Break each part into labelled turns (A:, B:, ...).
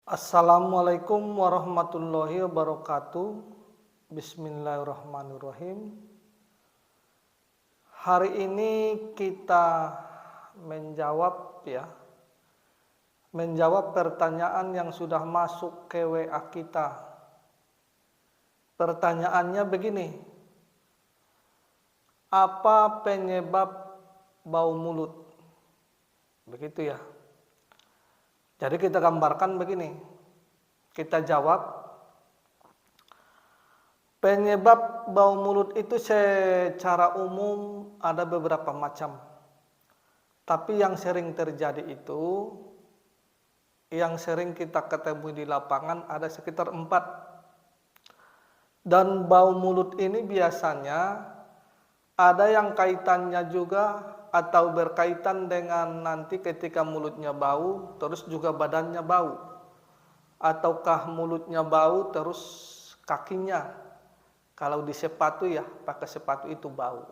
A: Assalamualaikum warahmatullahi wabarakatuh. Bismillahirrahmanirrahim. Hari ini kita menjawab pertanyaan yang sudah masuk ke WA kita. Pertanyaannya begini: apa penyebab bau mulut? Begitu ya. Jadi kita gambarkan begini, kita jawab, penyebab bau mulut itu secara umum ada beberapa macam. Tapi yang sering terjadi itu, yang sering kita ketemu di lapangan ada sekitar 4. Dan bau mulut ini biasanya ada yang kaitannya juga atau berkaitan dengan nanti ketika mulutnya bau, terus juga badannya bau. Ataukah mulutnya bau, terus kakinya. Kalau di sepatu ya, pakai sepatu itu bau.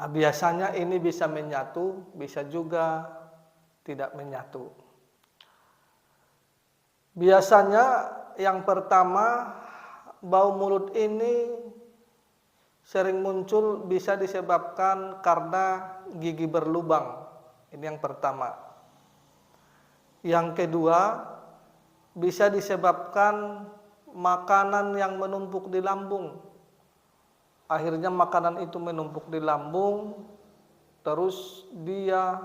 A: Nah, biasanya ini bisa menyatu, bisa juga tidak menyatu. Biasanya yang pertama, bau mulut ini sering muncul bisa disebabkan karena gigi berlubang. Ini yang pertama. Yang kedua, bisa disebabkan makanan yang menumpuk di lambung. Akhirnya makanan itu menumpuk di lambung, terus dia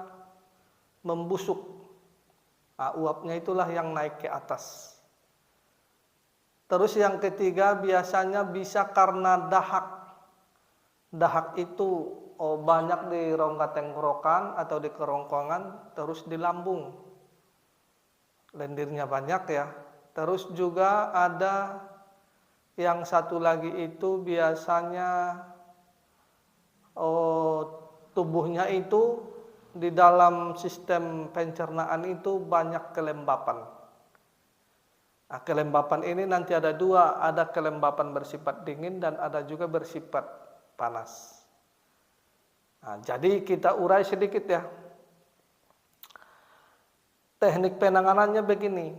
A: membusuk. Nah, uapnya itulah yang naik ke atas. Terus yang ketiga, biasanya bisa karena dahak. Dahak itu banyak di rongga tenggorokan atau di kerongkongan, terus di lambung. Lendirnya banyak ya. Terus juga ada yang satu lagi itu biasanya tubuhnya itu di dalam sistem pencernaan itu banyak kelembapan. Nah, kelembapan ini nanti ada 2, ada kelembapan bersifat dingin dan ada juga bersifat panas. Nah, jadi kita urai sedikit ya. Teknik penanganannya begini.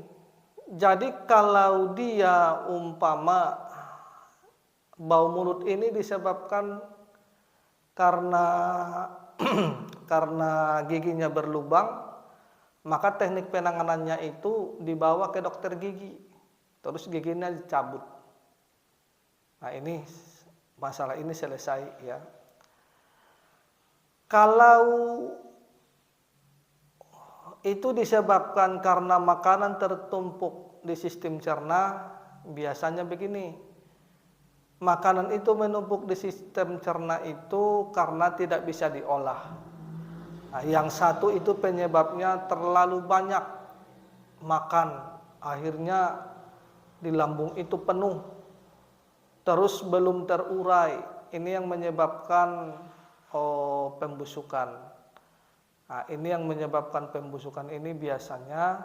A: Jadi kalau dia umpama bau mulut ini disebabkan karena karena giginya berlubang, maka teknik penanganannya itu dibawa ke dokter gigi. Terus giginya dicabut. Nah, ini masalah ini selesai ya. Kalau itu disebabkan karena makanan tertumpuk di sistem cerna, biasanya begini. Makanan itu menumpuk di sistem cerna itu karena tidak bisa diolah. Nah, yang satu itu penyebabnya terlalu banyak makan, akhirnya di lambung itu penuh. Terus belum terurai, ini yang menyebabkan pembusukan. Nah, ini yang menyebabkan pembusukan ini biasanya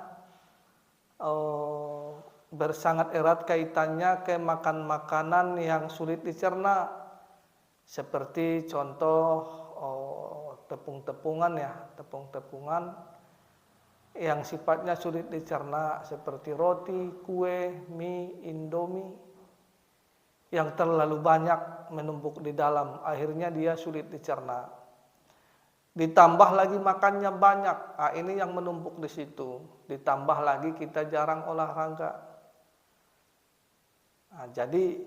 A: bersangat erat kaitannya ke makan makanan yang sulit dicerna, seperti contoh tepung-tepungan ya, tepung-tepungan yang sifatnya sulit dicerna seperti roti, kue, mie, indomie, yang terlalu banyak menumpuk di dalam, akhirnya dia sulit dicerna. Ditambah lagi makannya banyak, nah, ini yang menumpuk di situ. Ditambah lagi kita jarang olahraga. Nah, jadi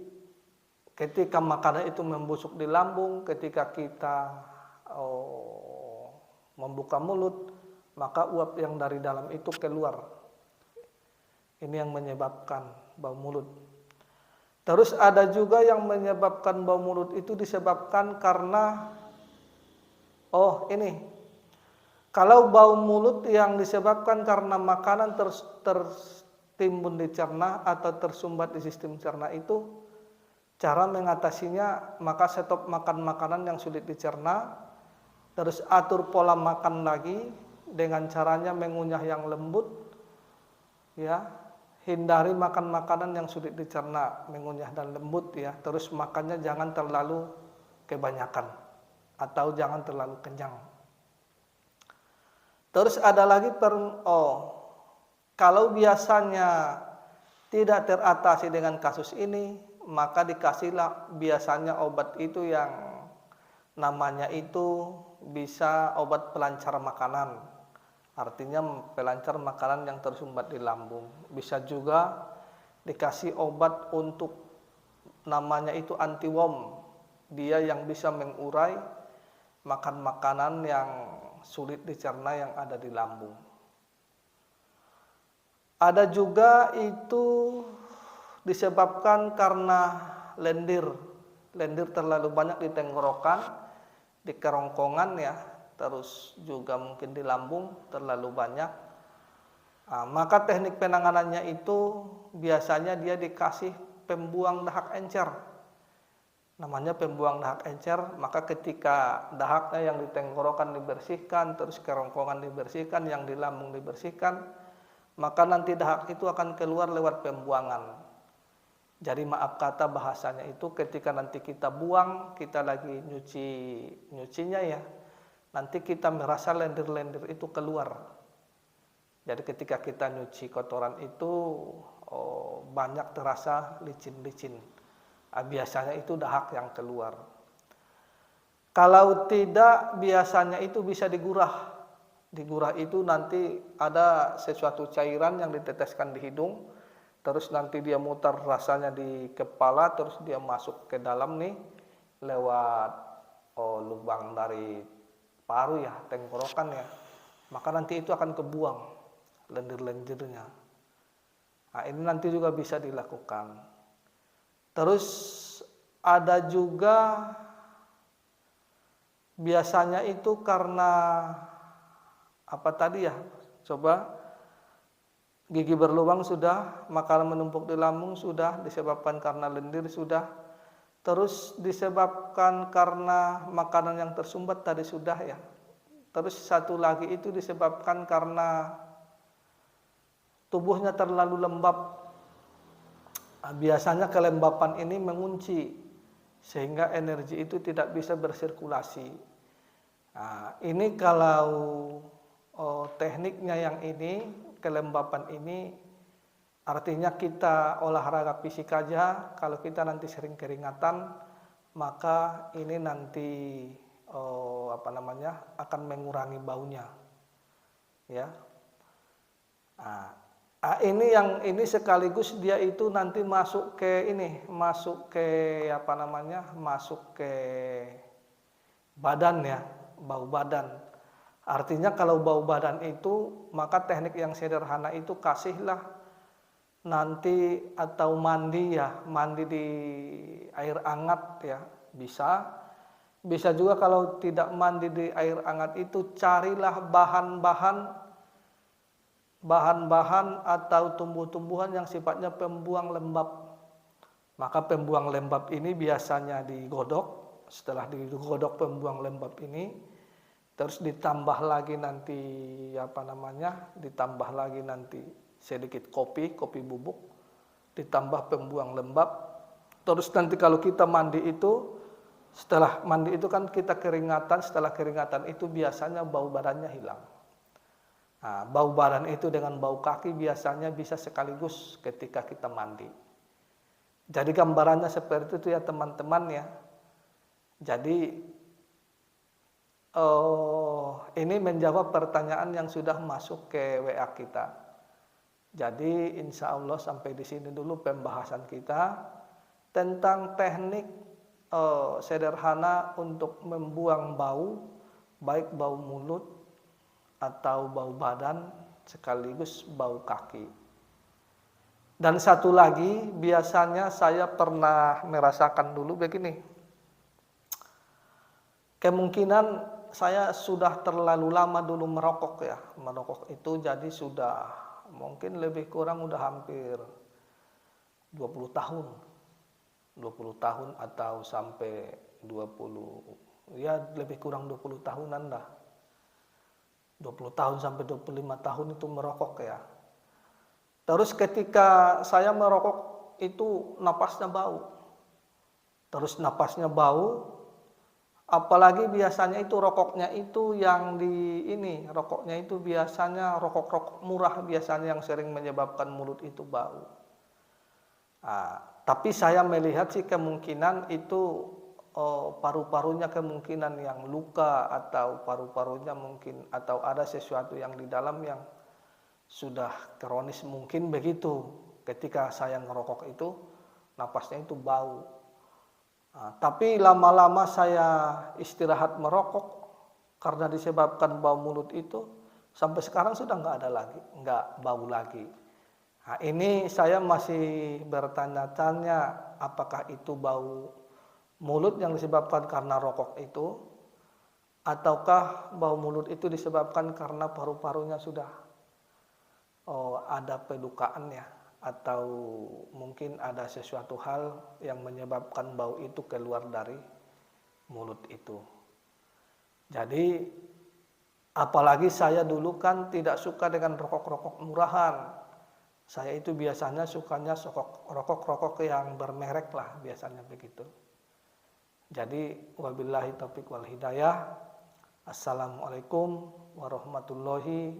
A: ketika makanan itu membusuk di lambung, ketika kita membuka mulut, maka uap yang dari dalam itu keluar. Ini yang menyebabkan bau mulut. Terus ada juga yang menyebabkan bau mulut itu disebabkan karena kalau bau mulut yang disebabkan karena makanan tertimbun di cerna atau tersumbat di sistem cerna itu, cara mengatasinya maka stop makan makanan yang sulit dicerna, terus atur pola makan lagi dengan caranya mengunyah yang lembut ya. Hindari makan makanan yang sulit dicerna, mengunyah dan lembut ya. Terus makannya jangan terlalu kebanyakan atau jangan terlalu kenyang. Terus ada lagi Kalau biasanya tidak teratasi dengan kasus ini, maka dikasihlah biasanya obat itu yang namanya itu bisa obat pelancar makanan. Artinya pelancar makanan yang tersumbat di lambung. Bisa juga dikasih obat untuk namanya itu antiworm. Dia yang bisa mengurai makan makanan yang sulit dicerna yang ada di lambung. Ada juga itu disebabkan karena lendir terlalu banyak di tenggorokan, di kerongkongan ya, terus juga mungkin di lambung terlalu banyak. Nah, maka teknik penanganannya itu biasanya dia dikasih pembuang dahak encer. Namanya pembuang dahak encer, maka ketika dahaknya yang di tenggorokan dibersihkan, terus kerongkongan dibersihkan, yang di lambung dibersihkan, maka nanti dahak itu akan keluar lewat pembuangan. Jadi maaf kata bahasanya itu ketika nanti kita buang, kita lagi nyucinya ya, nanti kita merasa lendir-lendir itu keluar. Jadi ketika kita nyuci kotoran itu banyak terasa licin-licin. Biasanya itu dahak yang keluar. Kalau tidak, biasanya itu bisa digurah. Digurah itu nanti ada sesuatu cairan yang diteteskan di hidung, terus nanti dia mutar rasanya di kepala, terus dia masuk ke dalam nih lewat lubang dari paru ya, tenggorokan ya. Maka nanti itu akan kebuang lendir-lendirnya. Nah, ini nanti juga bisa dilakukan. Terus ada juga biasanya itu karena apa tadi ya? Coba gigi berlubang sudah, makanan menumpuk di lambung sudah, disebabkan karena lendir sudah. Terus disebabkan karena makanan yang tersumbat tadi sudah ya. Terus satu lagi itu disebabkan karena tubuhnya terlalu lembab. Biasanya kelembapan ini mengunci sehingga energi itu tidak bisa bersirkulasi. Nah, ini kalau tekniknya yang ini, kelembapan ini, artinya kita olahraga fisik aja, kalau kita nanti sering keringatan, maka ini nanti akan mengurangi baunya, ya. Nah, ini sekaligus dia itu nanti masuk ke badan ya, bau badan. Artinya kalau bau badan itu, maka teknik yang sederhana itu kasihlah nanti atau mandi di air hangat ya, bisa. Bisa juga kalau tidak mandi di air hangat itu carilah bahan-bahan atau tumbuh-tumbuhan yang sifatnya pembuang lembab. Maka pembuang lembab ini biasanya digodok. Setelah digodok pembuang lembab ini, terus ditambah lagi nanti sedikit kopi bubuk, ditambah pembuang lembab. Terus nanti kalau kita mandi itu, setelah mandi itu kan kita keringatan, setelah keringatan itu biasanya bau badannya hilang. Nah, bau badan itu dengan bau kaki biasanya bisa sekaligus ketika kita mandi. Jadi gambarannya seperti itu ya teman-teman ya. Jadi ini menjawab pertanyaan yang sudah masuk ke WA kita. Jadi insya Allah sampai di sini dulu pembahasan kita tentang teknik sederhana untuk membuang bau, baik bau mulut atau bau badan sekaligus bau kaki. Dan satu lagi, biasanya saya pernah merasakan dulu begini. Kemungkinan saya sudah terlalu lama dulu merokok ya. Merokok itu jadi sudah mungkin lebih kurang udah hampir 20 tahun. 20 tahun atau sampai 20, ya lebih kurang 20 tahunan dah. 20 tahun sampai 25 tahun itu merokok ya. Terus ketika saya merokok itu napasnya bau. Terus napasnya bau, Apalagi biasanya itu rokoknya itu yang rokoknya itu biasanya rokok-rokok murah biasanya yang sering menyebabkan mulut itu bau. Tapi saya melihat sih kemungkinan itu paru-parunya kemungkinan yang luka atau paru-parunya mungkin atau ada sesuatu yang di dalam yang sudah kronis mungkin begitu. Ketika saya ngerokok itu napasnya itu bau. Tapi lama-lama saya istirahat merokok karena disebabkan bau mulut itu sampai sekarang sudah nggak ada lagi, nggak bau lagi. Nah, ini saya masih bertanya-tanya apakah itu bau mulut yang disebabkan karena rokok itu ataukah bau mulut itu disebabkan karena paru-parunya sudah ada pelukaannya atau mungkin ada sesuatu hal yang menyebabkan bau itu keluar dari mulut itu. Jadi apalagi saya dulu kan tidak suka dengan rokok-rokok murahan. Saya itu biasanya sukanya rokok-rokok yang bermerek lah biasanya begitu. Jadi wabillahi taufiq wal hidayah. Assalamualaikum warahmatullahi